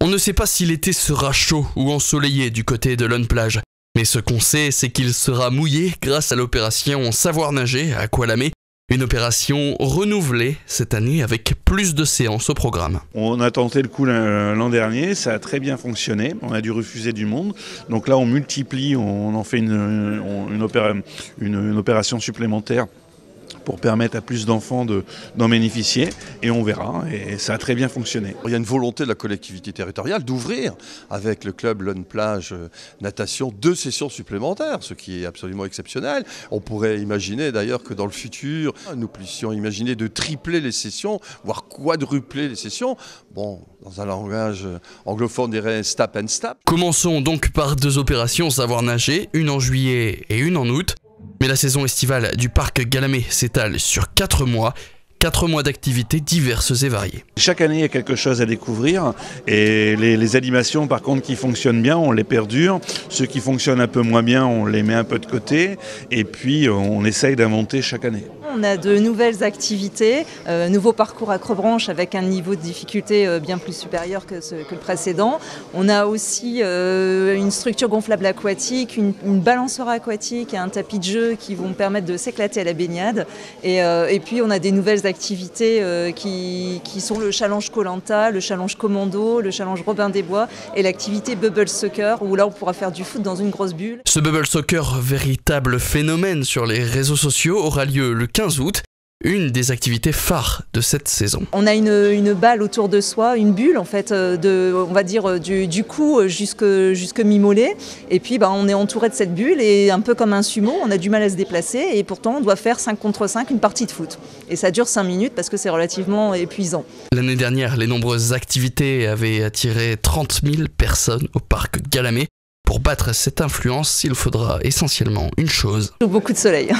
On ne sait pas si l'été sera chaud ou ensoleillé du côté de l'On-Plage. Mais ce qu'on sait, c'est qu'il sera mouillé grâce à l'opération Savoir nager à Aqualamé. Une opération renouvelée cette année avec plus de séances au programme. On a tenté le coup l'an dernier, ça a très bien fonctionné, on a dû refuser du monde. Donc là on multiplie, on en fait une opération supplémentaire pour permettre à plus d'enfants d'en bénéficier, et on verra, et ça a très bien fonctionné. Il y a une volonté de la collectivité territoriale d'ouvrir avec le club l'On-Plage Natation 2 sessions supplémentaires, ce qui est absolument exceptionnel. On pourrait imaginer d'ailleurs que dans le futur, nous puissions imaginer de tripler les sessions, voire quadrupler les sessions. Bon, dans un langage anglophone, on dirait stop and stop. Commençons donc par 2 opérations Savoir nager, une en juillet et une en août. Mais la saison estivale du parc Galamé s'étale sur 4 mois. 4 mois d'activités diverses et variées. Chaque année, il y a quelque chose à découvrir, et les animations par contre qui fonctionnent bien, on les perdure. Ceux qui fonctionnent un peu moins bien, on les met un peu de côté, et puis on essaye d'inventer chaque année. On a de nouvelles activités, nouveau parcours accrobranche avec un niveau de difficulté bien plus supérieur que le précédent. On a aussi une structure gonflable aquatique, une balançoire aquatique et un tapis de jeu qui vont permettre de s'éclater à la baignade. Et puis on a des nouvelles activités qui sont le challenge Koh-Lanta, le challenge Commando, le challenge Robin des Bois et l'activité Bubble Soccer, où là on pourra faire du foot dans une grosse bulle. Ce Bubble Soccer, véritable phénomène sur les réseaux sociaux, aura lieu le 15 août, une des activités phares de cette saison. On a une balle autour de soi, une bulle en fait, on va dire du cou jusque mi-mollet, et puis on est entouré de cette bulle, et un peu comme un sumo, on a du mal à se déplacer, et pourtant on doit faire 5 contre 5 une partie de foot. Et ça dure 5 minutes parce que c'est relativement épuisant. L'année dernière, les nombreuses activités avaient attiré 30 000 personnes au parc Galamé. Pour battre cette influence, il faudra essentiellement une chose. Beaucoup de soleil.